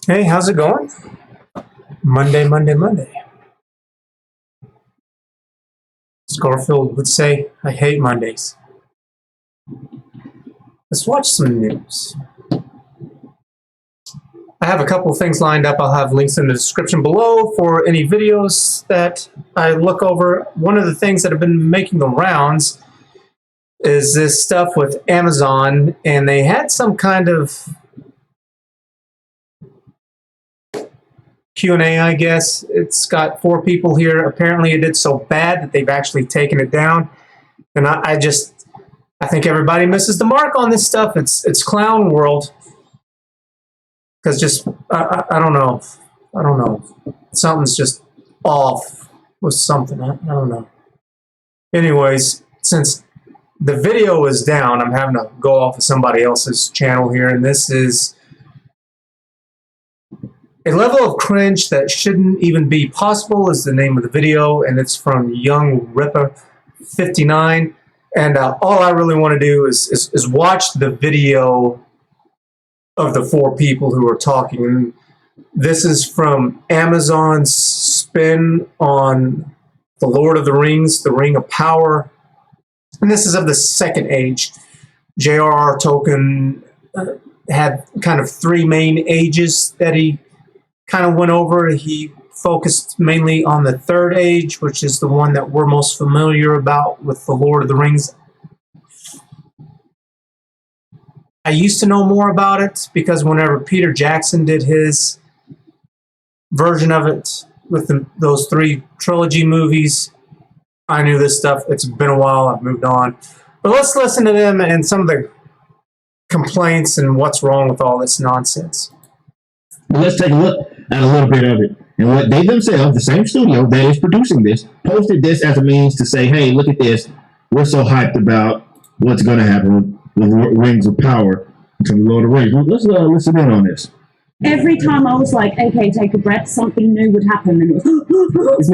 Hey, how's it going? Monday, Monday, Monday. Scarfield would say, I hate Mondays. Let's watch some news. I have a couple of things lined up. I'll have links in the description below for any videos that I look over. One of the things that have been making the rounds is this stuff with Amazon, and they had some kind of Q&A, I guess. It's got 4 people here. Apparently it did so bad that they've actually taken it down. And I think everybody misses the mark on this stuff. It's clown world. Because just, I don't know. I don't know. Something's just off with something. I don't know. Anyways, since the video is down, I'm having to go off of somebody else's channel here. And this is a level of cringe that shouldn't even be possible is the name of the video. And it's from Young Ripper 59. And all I really want to do is watch the video of the 4 people who are talking. And this is from Amazon's spin on The Lord of the Rings, The Ring of Power. And this is of the Second Age. J.R.R. Tolkien had kind of 3 main ages that he kind of went over. He focused mainly on the Third Age, which is the one that we're most familiar about with The Lord of the Rings. I used to know more about it because whenever Peter Jackson did his version of it with those 3 trilogy movies, I knew this stuff. It's been a while. I've moved on. But let's listen to them and some of the complaints and what's wrong with all this nonsense. Let's take a look at a little bit of it. And what they themselves, the same studio that is producing this, posted this as a means to say, hey, look at this. We're so hyped about what's going to happen with Rings of Power to the Lord of the Rings. Let's listen in on this. Every time I was like, okay, take a breath, something new would happen. And it was,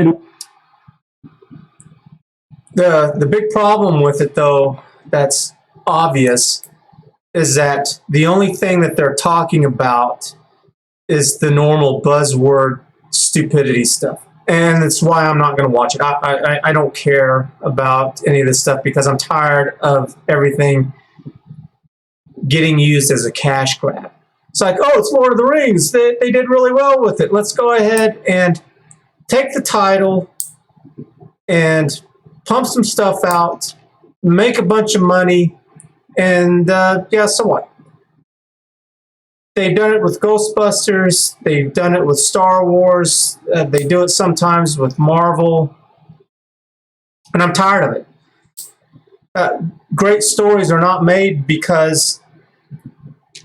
The big problem with it, though, that's obvious, is that the only thing that they're talking about is the normal buzzword stupidity stuff. And it's why I'm not going to watch it. I don't care about any of this stuff because I'm tired of everything getting used as a cash grab. It's like, oh, it's Lord of the Rings. They did really well with it. Let's go ahead and take the title and pump some stuff out, make a bunch of money, and yeah, so what? They've done it with Ghostbusters. They've done it with Star Wars. They do it sometimes with Marvel. And I'm tired of it. Great stories are not made because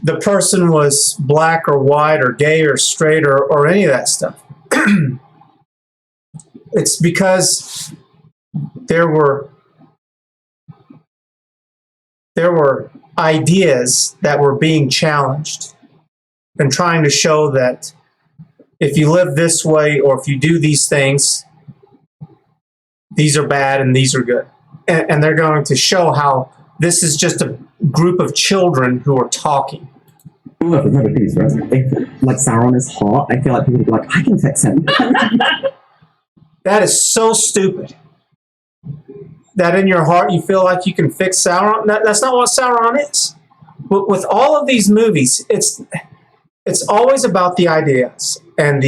the person was black or white or gay or straight or any of that stuff. It's because there were ideas that were being challenged and trying to show that if you live this way or if you do these things, these are bad and these are good. And they're going to show how this is just a group of children who are talking. Look, another piece, right? If like Sauron is hot, I feel like people would be like, I can fix him. That is so stupid. That in your heart you feel like you can fix Sauron. That's not what Sauron is. With all of these movies, it's always about the ideas and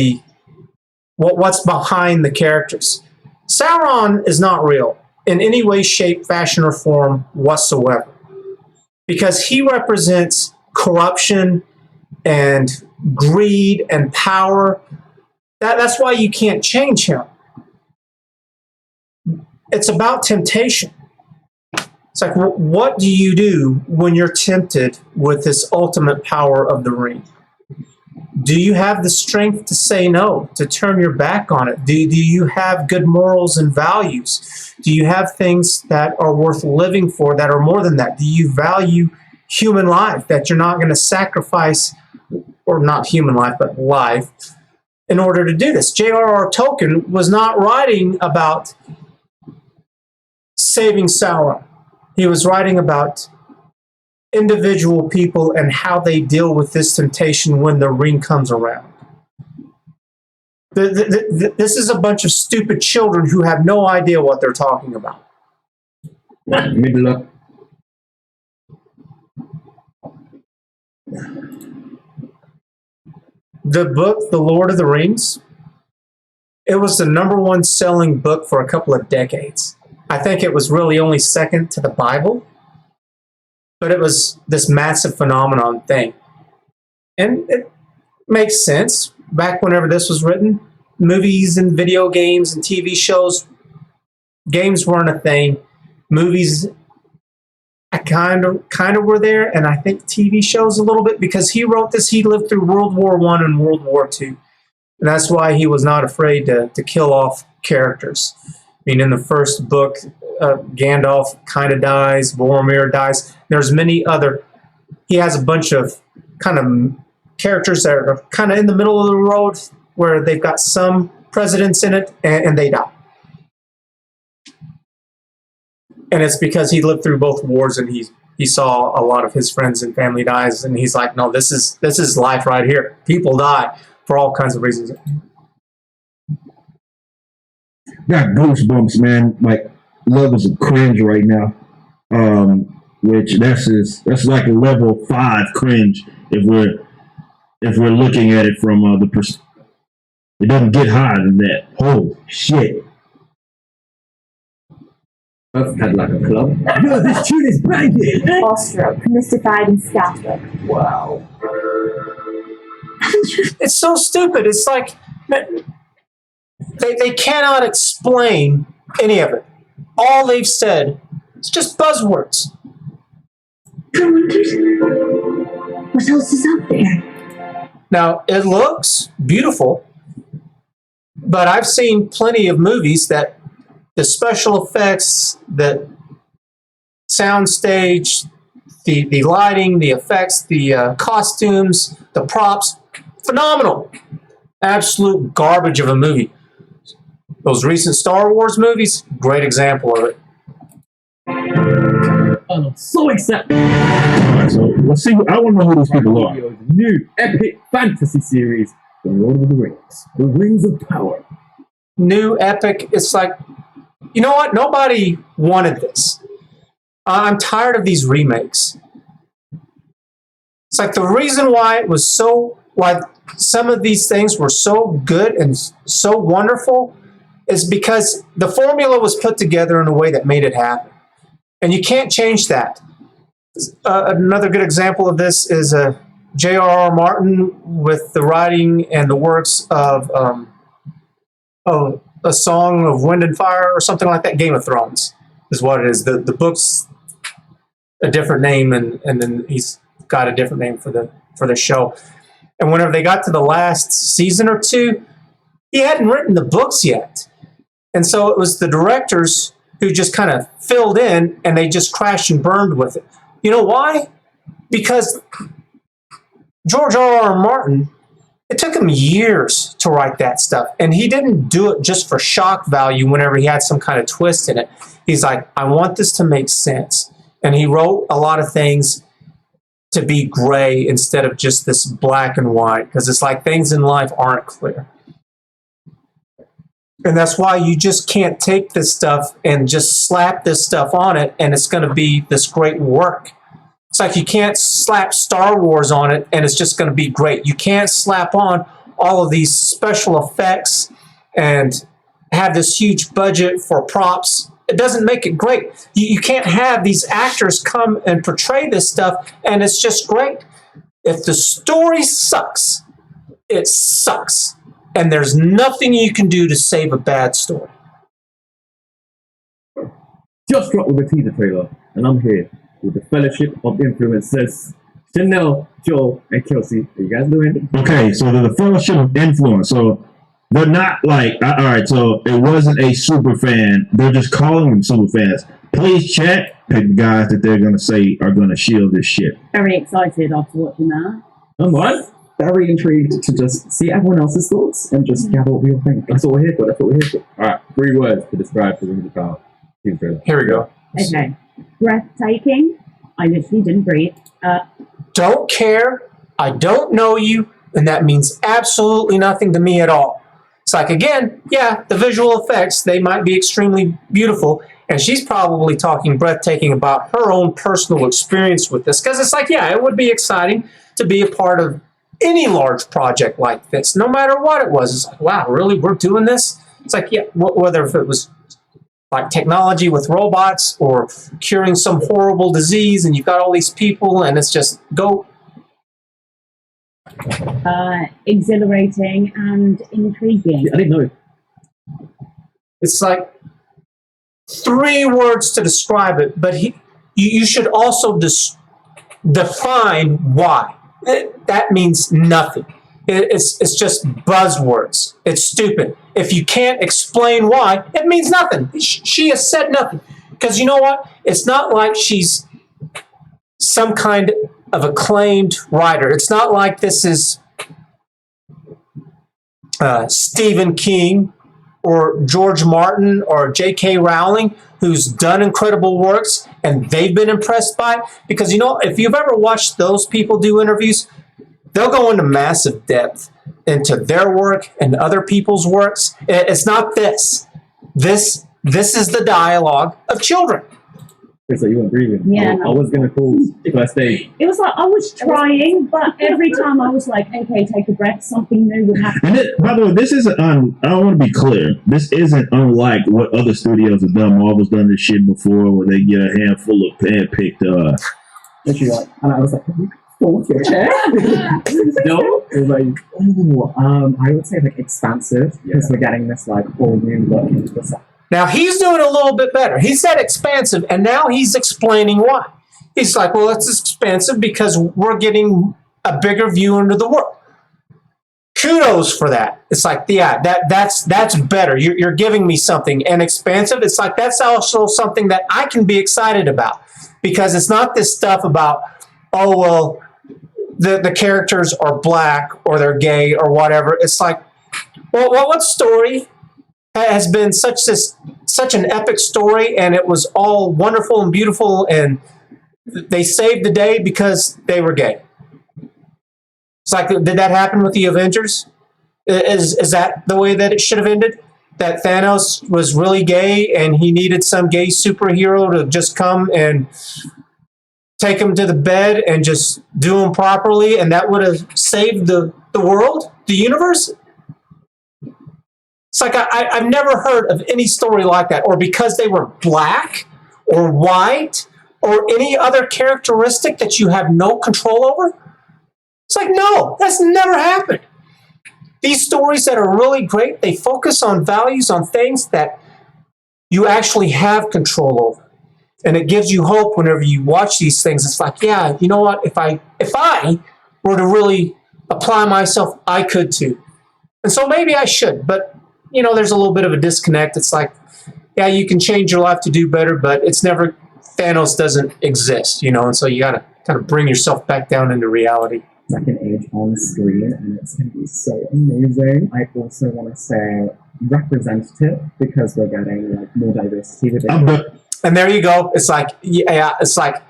what's behind the characters. Sauron is not real in any way, shape, fashion, or form whatsoever. Because he represents corruption and greed and power. That's why you can't change him. It's about temptation. It's like, what do you do when you're tempted with this ultimate power of the ring? Do you have the strength to say no, to turn your back on it? Do you have good morals and values? Do you have things that are worth living for that are more than that? Do you value human life, that you're not going to sacrifice, or not human life, but life, in order to do this? J.R.R. Tolkien was not writing about saving Sauron. He was writing about individual people and how they deal with this temptation when the ring comes around. This is a bunch of stupid children who have no idea what they're talking about. Middle up. The book, The Lord of the Rings, it was the #1 selling book for a couple of decades. I think it was really only second to the Bible, but it was this massive phenomenon thing. And it makes sense. Back whenever this was written, movies and video games and TV shows, games weren't a thing. Movies, I kind of were there, and I think TV shows a little bit, because he wrote this. He lived through World War I and World War II, and that's why he was not afraid to kill off characters. I mean, in the first book, Gandalf kind of dies, Boromir dies. There's many other. He has a bunch of kind of characters that are kind of in the middle of the road, where they've got some presidents in it, and they die. And it's because he lived through both wars, and he saw a lot of his friends and family dies, and he's like, no, this is life right here. People die for all kinds of reasons. Got goosebumps, man. Like, levels of cringe right now. Which that's like a level 5 cringe if we're looking at it from the it doesn't get higher than that. Holy shit. I've had like a club. No, this tune is banging! Awestruck, mystified, and scattered. Wow. It's so stupid. It's like they cannot explain any of it. All they've said is just buzzwords. What else is out there? Now, it looks beautiful, but I've seen plenty of movies that the special effects, the soundstage, the lighting, the effects, the costumes, the props, phenomenal. Absolute garbage of a movie. Those recent Star Wars movies, great example of it. I'm so excited. Alright, so let's see. I want to know who these people are. New epic fantasy series, The Lord of the Rings, The Rings of Power. New epic. It's like, you know what? Nobody wanted this. I'm tired of these remakes. It's like the reason why some of these things were so good and so wonderful is because the formula was put together in a way that made it happen. And you can't change that. Another good example of this is J.R.R. Martin with the writing and the works of A Song of Wind and Fire or something like that. Game of Thrones is what it is. The book's a different name, and then he's got a different name for the show. And whenever they got to the last season or two, he hadn't written the books yet. And so it was the directors who just kind of filled in, and they just crashed and burned with it. You know why? Because George R.R. Martin, it took him years to write that stuff, and he didn't do it just for shock value whenever he had some kind of twist in it. He's like, I want this to make sense. And he wrote a lot of things to be gray instead of just this black and white, because it's like things in life aren't clear. And that's why you just can't take this stuff and just slap this stuff on it, and it's going to be this great work. It's like you can't slap Star Wars on it, and it's just going to be great. You can't slap on all of these special effects and have this huge budget for props. It doesn't make it great. You can't have these actors come and portray this stuff, and it's just great. If the story sucks, it sucks. And there's nothing you can do to save a bad story. Just dropped with a teaser trailer, and I'm here with the Fellowship of Influencers, Chanel, Joel, and Kelsey. How you guys doing? Okay, so they're the Fellowship of Influence. So they're not like, all right, so it wasn't a super fan. They're just calling them super fans. Please check the guys that they're going to say are going to shield this shit. Very excited after watching that. I'm what? Very intrigued to just see everyone else's thoughts and just gather what we all think. That's what we're here for. That's what we're here for. All right, 3 words to describe the Rings of Power. Here we go. Okay. Breathtaking, I literally didn't breathe. Don't care. I don't know you, and that means absolutely nothing to me at all. It's like, again, yeah, the visual effects, they might be extremely beautiful, and she's probably talking breathtaking about her own personal experience with this, because it's like, yeah, it would be exciting to be a part of any large project like this, no matter what it was. It's like, wow, really, we're doing this? It's like, yeah, whether if it was like technology with robots or curing some horrible disease, and you've got all these people, and it's just go. Exhilarating and intriguing. I didn't know. It's like 3 words to describe it, but you should also define why. That means nothing. It's just buzzwords. It's stupid. If you can't explain why, it means nothing. She has said nothing. Because you know what? It's not like she's some kind of acclaimed writer. It's not like this is Stephen King or George Martin or J.K. Rowling, who's done incredible works and they've been impressed by it. Because, you know, if you've ever watched those people do interviews, they'll go into massive depth into their work and other people's works. It's not this. This is the dialogue of children. Okay, so you weren't breathing. Yeah. I was gonna call first aid. It was like I was trying, but every time I was like, okay, take a breath, something new would happen. And by the way, this isn't. I want to be clear. This isn't unlike what other studios have done. Marvel's done this shit before, where they get a handful of hand-picked. And she like, and I was like, what's your chair? No, It was like, I would say like expansive because we're getting this like whole new look into this. Now, he's doing a little bit better. He said expansive, and now he's explaining why. He's like, well, it's expansive because we're getting a bigger view into the world. Kudos for that. It's like, yeah, that's better. You're giving me something. And expansive, it's like, that's also something that I can be excited about. Because it's not this stuff about, oh, well, the characters are black or they're gay or whatever. It's like, well, what story has been such an epic story, and it was all wonderful and beautiful, and they saved the day because they were gay? It's like, did that happen with the Avengers? Is that the way that it should have ended? That Thanos was really gay and he needed some gay superhero to just come and take him to the bed and just do him properly, and that would have saved the world, the universe? It's like, I've never heard of any story like that, or because they were black or white or any other characteristic that you have no control over. It's like, no, that's never happened. These stories that are really great, they focus on values, on things that you actually have control over. And it gives you hope whenever you watch these things. It's like, yeah, you know what? If I were to really apply myself, I could too. And so maybe I should, but you know, there's a little bit of a disconnect. It's like, yeah, you can change your life to do better, but it's never, Thanos doesn't exist, you know, and so you got to kind of bring yourself back down into reality. Second age on screen, and it's going to be so amazing. I also want to say representative because we're getting like more diversity with it. And there you go. It's like, yeah, it's like,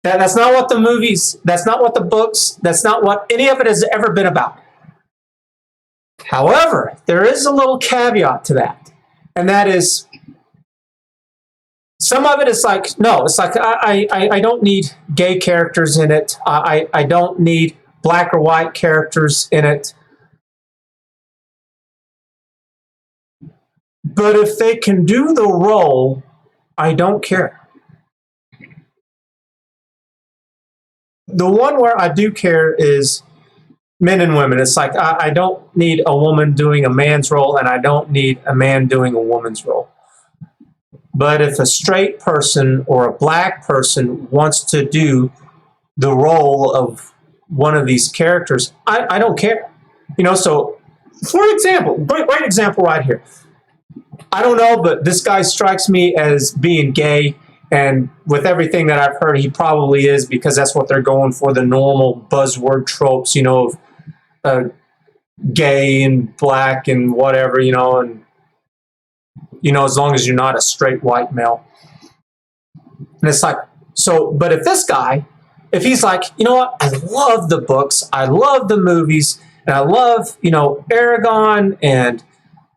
that's not what the movies, that's not what the books, that's not what any of it has ever been about. However, there is a little caveat to that, and that is some of it is like, no, it's like, I don't need gay characters in it. I don't need black or white characters in it. But if they can do the role, I don't care. The one where I do care is men and women. It's like, I don't need a woman doing a man's role, and I don't need a man doing a woman's role. But if a straight person or a black person wants to do the role of one of these characters, I don't care. You know, so for example, great example right here. I don't know, but this guy strikes me as being gay, and with everything that I've heard, he probably is, because that's what they're going for, the normal buzzword tropes, you know, of gay and black and whatever, you know, and, you know, as long as you're not a straight white male. And it's like, So, but if this guy, if he's like, you know what, I love the books, I love the movies, and I love, you know, Aragon and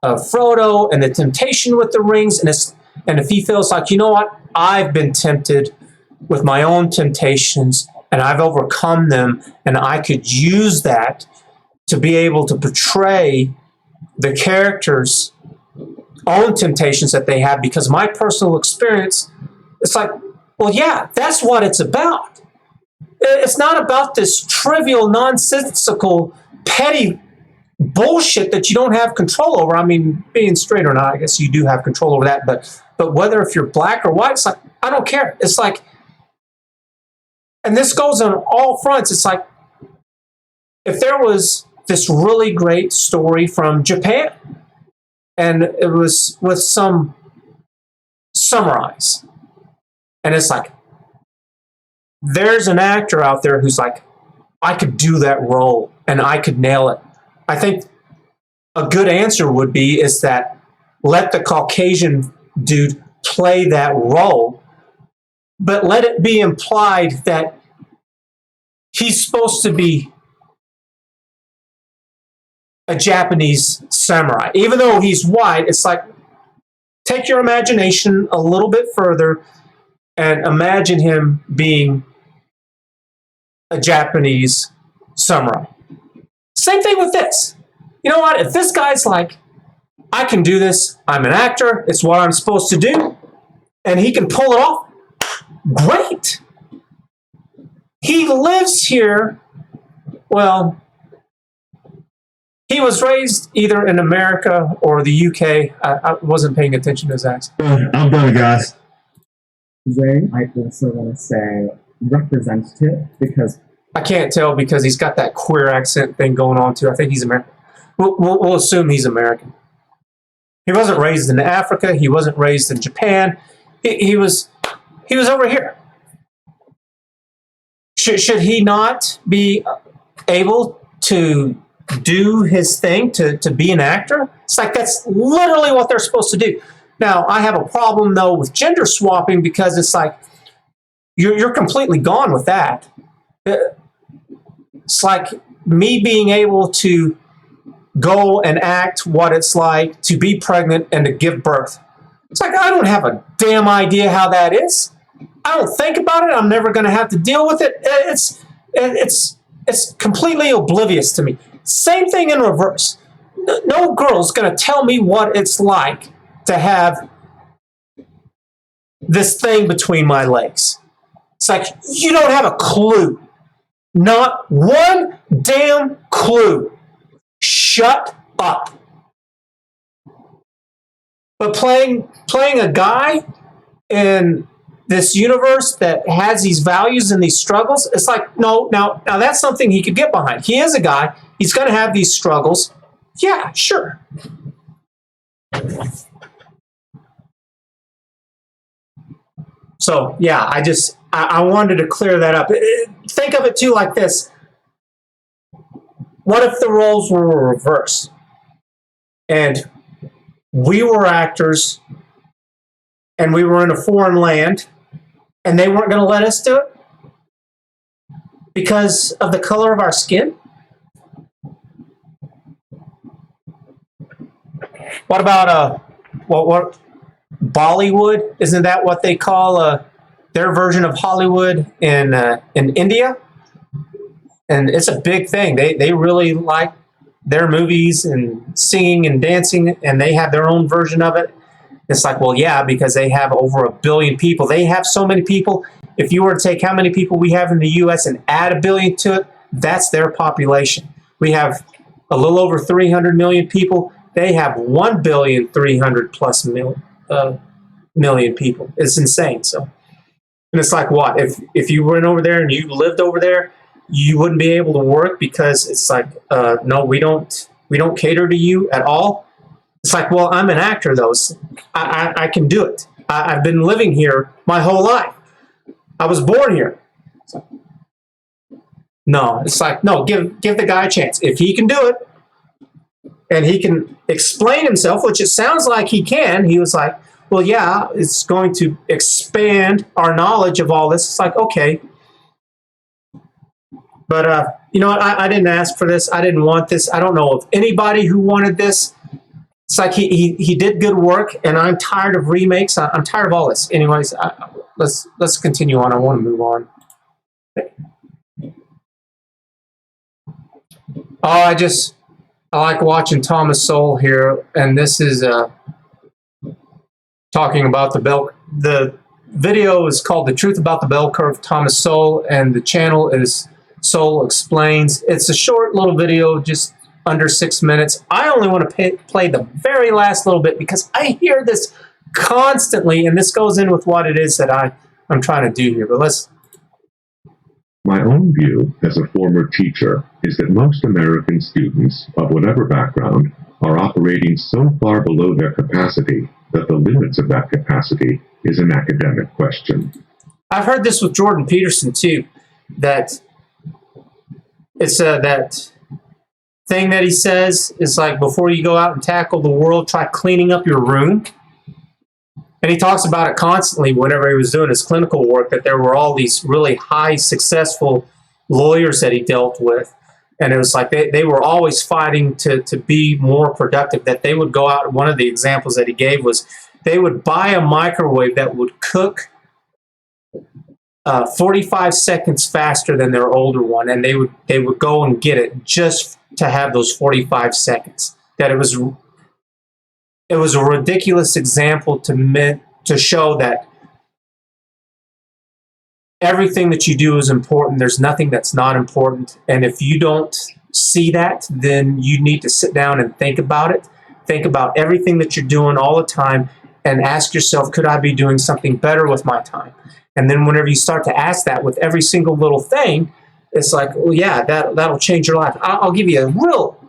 Frodo and the temptation with the rings, and if he feels like, you know what, I've been tempted with my own temptations and I've overcome them, and I could use that to be able to portray the characters' own temptations that they have because my personal experience, it's like, well, yeah, that's what it's about. It's not about this trivial, nonsensical, petty bullshit that you don't have control over. I mean, being straight or not, I guess you do have control over that. But whether if you're black or white, it's like, I don't care. It's like, and this goes on all fronts. It's like, if there was this really great story from Japan, and it was with some samurais, and it's like, there's an actor out there who's like, I could do that role and I could nail it. I think a good answer would be is that let the Caucasian dude play that role, but let it be implied that he's supposed to be a Japanese samurai. Even though he's white, it's like, take your imagination a little bit further and imagine him being a Japanese samurai. Same thing with this. You know what? If this guy's like, I can do this, I'm an actor, it's what I'm supposed to do, and he can pull it off, great. He lives here, well, he was raised either in America or the UK. I wasn't paying attention to his accent. I'm done, guys. Zane, I also want to say representative because I can't tell because he's got that queer accent thing going on too. I think he's American. We'll assume he's American. He wasn't raised in Africa. He wasn't raised in Japan. He was over here. Should he not be able to do his thing to be an actor? It's like that's literally what they're supposed to do. Now, I have a problem though with gender swapping because it's like you're completely gone with that. It's like me being able to go and act what it's like to be pregnant and to give birth. It's like I don't have a damn idea how that is. I don't think about it. I'm never going to have to deal with it. It's completely oblivious to me. Same thing in reverse. No girl's going to tell me what it's like to have this thing between my legs. It's like you don't have a clue. Not one damn clue. Shut up. But playing a guy in this universe that has these values and these struggles, it's like, no, now that's something he could get behind. He is a guy. He's going to have these struggles. Yeah, sure. So, yeah, I wanted to clear that up. Think of it, too, like this. What if the roles were reversed? And we were actors, and we were in a foreign land, and they weren't going to let us do it? Because of the color of our skin? What about what Bollywood? Isn't that what they call their version of Hollywood in India? And it's a big thing. They really like their movies and singing and dancing, and they have their own version of it. It's like, well, yeah, because they have over 1 billion people. They have so many people. If you were to take how many people we have in the U.S. and add 1 billion to it, that's their population. We have a little over 300 million people. They have 1,300,000,000 plus million people. It's insane. So, and it's like what if you went over there and you lived over there, you wouldn't be able to work because it's like no, we don't cater to you at all. It's like, well, I'm an actor though. So I can do it. I've been living here my whole life. I was born here. So, no, it's like no. Give the guy a chance. If he can do it, and he can explain himself, which it sounds like he can. He was like, well, yeah, it's going to expand our knowledge of all this. It's like, okay. But you know what? I didn't ask for this. I didn't want this. I don't know of anybody who wanted this. It's like he did good work, and I'm tired of remakes. I'm tired of all this. Anyways, let's continue on. I want to move on. Oh, I like watching Thomas Sowell here, and this is talking about the video is called "The Truth About the Bell Curve." Thomas Sowell, and the channel is Sowell Explains. It's a short little video, just under 6 minutes. I only want to play the very last little bit because I hear this constantly, and this goes in with what it is that I'm trying to do here. But let's. My own view as a former teacher is that most American students, of whatever background, are operating so far below their capacity that the limits of that capacity is an academic question. I've heard this with Jordan Peterson too, that it's that thing that he says is like, before you go out and tackle the world, try cleaning up your room. And he talks about it constantly whenever he was doing his clinical work, that there were all these really high successful lawyers that he dealt with. And it was like they were always fighting to be more productive, that they would go out. One of the examples that he gave was they would buy a microwave that would cook 45 seconds faster than their older one. And they would go and get it just to have those 45 seconds. That it was a ridiculous example to show that everything that you do is important. There's nothing that's not important. And if you don't see that, then you need to sit down and think about it. Think about everything that you're doing all the time and ask yourself, could I be doing something better with my time? And then whenever you start to ask that with every single little thing, it's like, well, yeah, that'll change your life. I'll give you a real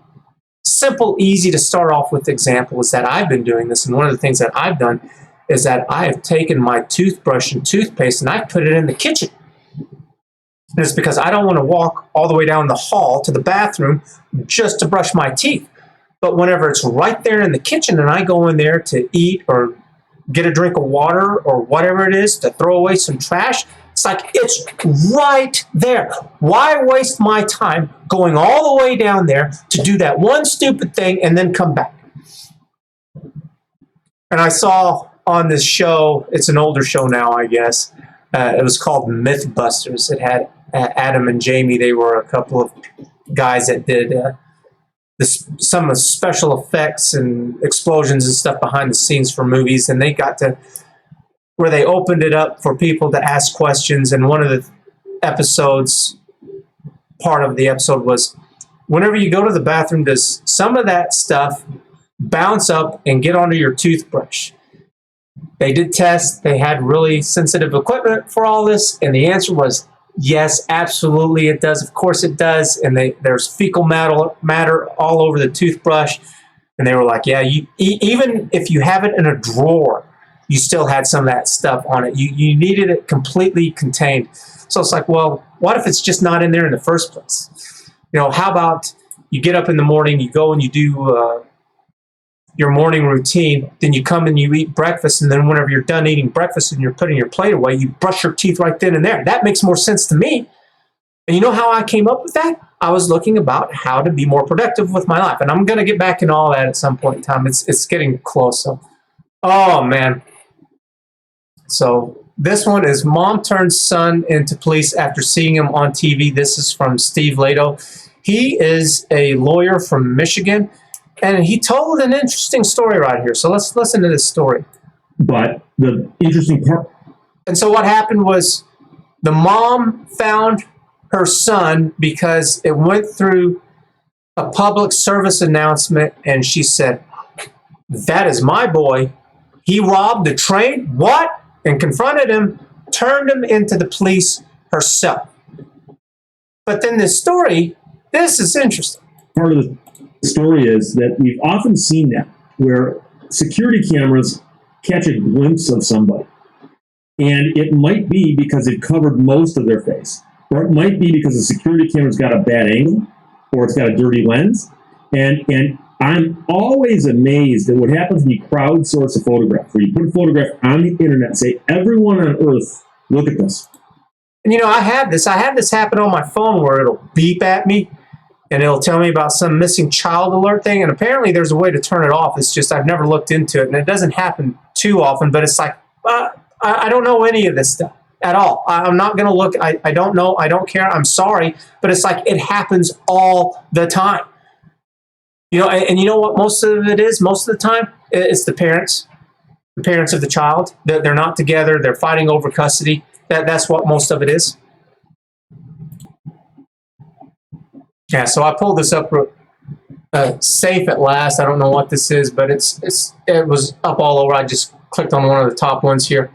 simple, easy to start off with example is that I've been doing this. And one of the things that I've done is that I have taken my toothbrush and toothpaste and I've put it in the kitchen. And it's because I don't want to walk all the way down the hall to the bathroom just to brush my teeth. But whenever it's right there in the kitchen and I go in there to eat or get a drink of water or whatever it is, to throw away some trash, it's like it's right there. Why waste my time going all the way down there to do that one stupid thing and then come back? And I saw on this show, it's an older show now, I guess. It was called Mythbusters. It had Adam and Jamie. They were a couple of guys that did some of the special effects and explosions and stuff behind the scenes for movies. And they got to where they opened it up for people to ask questions. And one of the episodes, part of the episode was, whenever you go to the bathroom, does some of that stuff bounce up and get onto your toothbrush? They did tests. They had really sensitive equipment for all this. And the answer was, yes, absolutely it does. Of course it does. And there's fecal matter all over the toothbrush. And they were like, yeah, even if you have it in a drawer, you still had some of that stuff on it. You needed it completely contained. So it's like, well, what if it's just not in there in the first place? You know, how about you get up in the morning, you go and you do your morning routine, then you come and you eat breakfast, and then whenever you're done eating breakfast and you're putting your plate away, you brush your teeth right then and there. That makes more sense to me. And you know how I came up with that? I was looking about how to be more productive with my life. And I'm going to get back in all that at some point in time. It's getting close. So, oh, man. So this one is mom turns son into police after seeing him on TV. This is from Steve Lato. He is a lawyer from Michigan, and he told an interesting story right here. So let's listen to this story. But the interesting part. And so what happened was the mom found her son because it went through a public service announcement, and she said, that is my boy. He robbed the train. What? And confronted him, turned him into the police herself. But then this is interesting. Part of the story is that we've often seen that where security cameras catch a glimpse of somebody. And it might be because it covered most of their face. Or it might be because the security camera's got a bad angle or it's got a dirty lens. And I'm always amazed at what happens when you crowdsource a photograph, where you put a photograph on the internet and say, everyone on earth, look at this. And I had this happen on my phone where it'll beep at me and it'll tell me about some missing child alert thing. And apparently there's a way to turn it off. It's just I've never looked into it, and it doesn't happen too often. But it's like I don't know any of this stuff at all. I'm not going to look. I don't know. I don't care. I'm sorry, but it's like it happens all the time. And you know what? Most of it is. Most of the time, it's the parents of the child. They're not together. They're fighting over custody. That's what most of it is. Yeah, so I pulled this up safe at last. I don't know what this is, but it was up all over. I just clicked on one of the top ones here.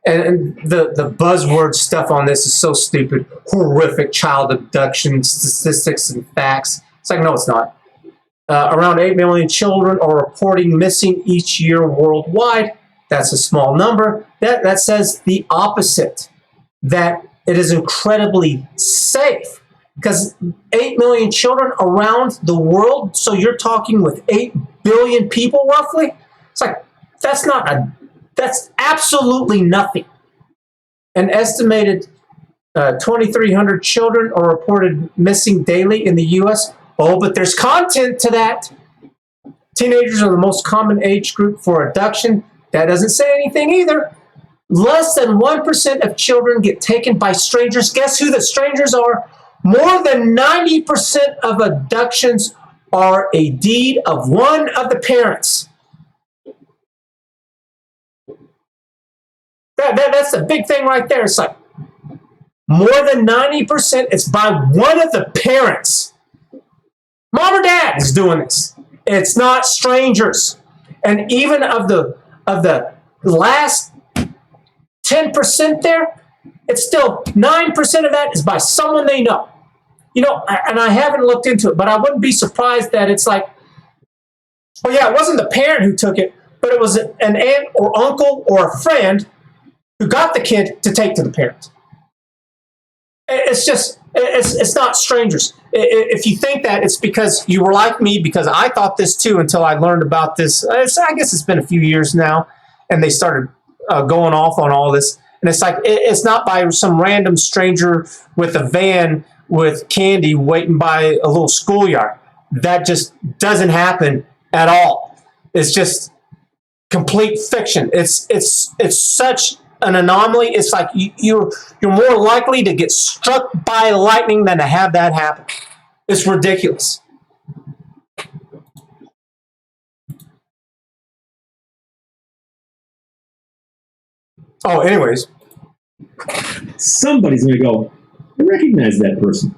And the buzzword stuff on this is so stupid. Horrific child abduction statistics and facts. It's like, no, it's not. Around 8 million children are reporting missing each year worldwide. That's a small number. That says the opposite, that it is incredibly safe. Because 8 million children around the world, so you're talking with 8 billion people roughly? It's like, that's absolutely nothing. An estimated 2,300 children are reported missing daily in the U.S. Oh, but there's content to that. Teenagers are the most common age group for abduction. That doesn't say anything either. Less than 1% of children get taken by strangers. Guess who the strangers are? More than 90% of abductions are a deed of one of the parents. That's the big thing right there. It's like more than 90%, it's by one of the parents. Mom or dad is doing this. It's not strangers. And even of the last 10% there, it's still 9% of that is by someone they know. And I haven't looked into it, but I wouldn't be surprised that it's like, well, yeah, it wasn't the parent who took it, but it was an aunt or uncle or a friend who got the kid to take to the parent. It's just, it's not strangers. If you think that, it's because you were like me, because I thought this too until I learned about this. I guess it's been a few years now, and they started going off on all this. And it's like, it's not by some random stranger with a van with candy waiting by a little schoolyard. That just doesn't happen at all. It's just complete fiction. It's such an anomaly. It's like you're more likely to get struck by lightning than to have that happen. It's ridiculous. Oh, anyways. Somebody's going to go, I recognize that person.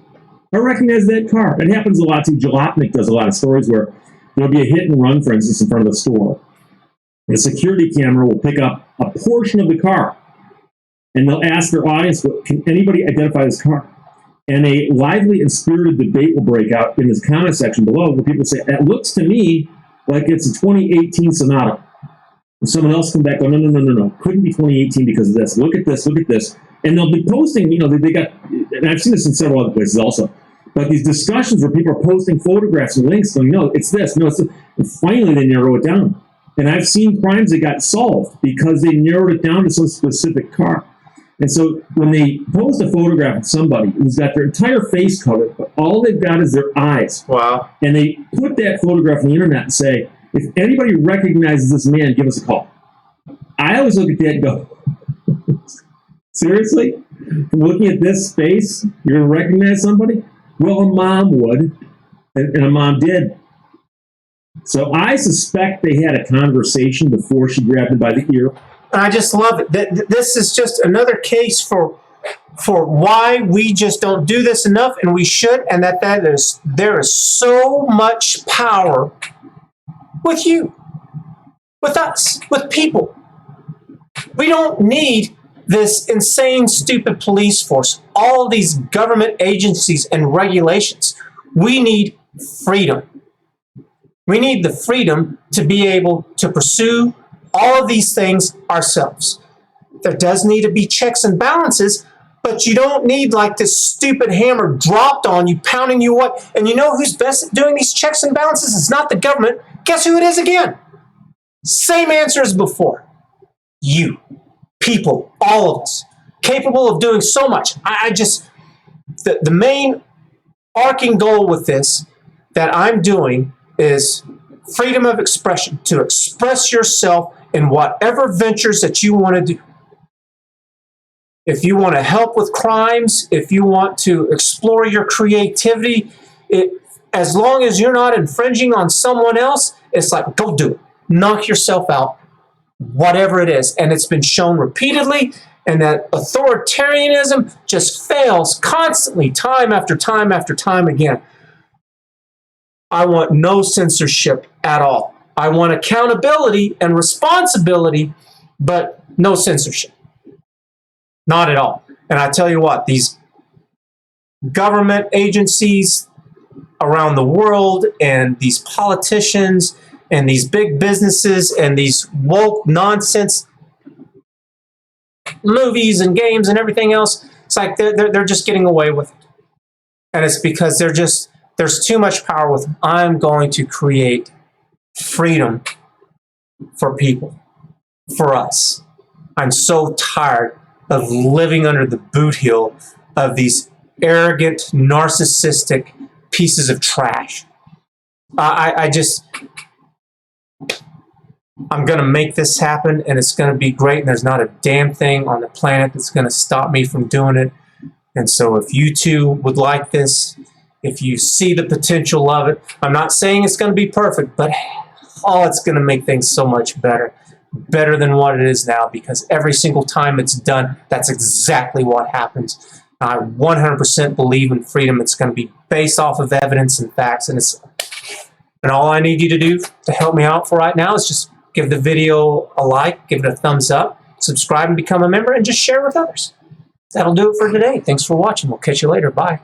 I recognize that car. It happens a lot too. Jalopnik does a lot of stories where there'll be a hit and run, for instance, in front of a store. The security camera will pick up a portion of the car, and they'll ask their audience, can anybody identify this car? And a lively and spirited debate will break out in this comment section below, where people say, it looks to me like it's a 2018 Sonata. And someone else come back, go, no. Couldn't be 2018 because of this. Look at this. And they'll be posting, they got, and I've seen this in several other places also, but these discussions where people are posting photographs and links going, no, it's this, no, it's this. And finally they narrow it down. And I've seen crimes that got solved because they narrowed it down to some specific car. And so when they post a photograph of somebody who's got their entire face covered, but all they've got is their eyes. Wow. And they put that photograph on the internet and say, if anybody recognizes this man, give us a call. I always look at that and go, seriously? From looking at this face, you're going to recognize somebody? Well, a mom would, and a mom did. So I suspect they had a conversation before she grabbed him by the ear. And I just love it. This is just another case for why we just don't do this enough, and we should, and there is so much power with you, with us, with people. We don't need this insane, stupid police force, all these government agencies and regulations. We need freedom. We need the freedom to be able to pursue all of these things ourselves. There does need to be checks and balances, But you don't need like this stupid hammer dropped on you, pounding you what? And you know who's best at doing these checks and balances? It's not the government. Guess who it is again? Same answer as before. You. People. All of us. Capable of doing so much. The main arcing goal with this that I'm doing is freedom of expression, to express yourself in whatever ventures that you want to do. If you want to help with crimes, if you want to explore your creativity, as long as you're not infringing on someone else, it's like, go do it. Knock yourself out, whatever it is. And it's been shown repeatedly, and that authoritarianism just fails constantly, time after time after time again. I want no censorship at all. I want accountability and responsibility, but no censorship. Not at all. And I tell you what, these government agencies around the world and these politicians and these big businesses and these woke nonsense movies and games and everything else, it's like they're just getting away with it. And it's because there's too much power with them. I'm going to create freedom for people, for us. I'm so tired of living under the boot heel of these arrogant, narcissistic pieces of trash. I'm going to make this happen, and it's going to be great, and there's not a damn thing on the planet that's going to stop me from doing it. And so if you too would like this, if you see the potential of it, I'm not saying it's going to be perfect, but it's going to make things so much better than what it is now, because every single time it's done, that's exactly what happens. I 100% believe in freedom. It's going to be based off of evidence and facts, and all I need you to do to help me out for right now is just give the video a like, give it a thumbs up, subscribe and become a member, and just share with others. That'll do it for today. Thanks for watching. We'll catch you later. Bye.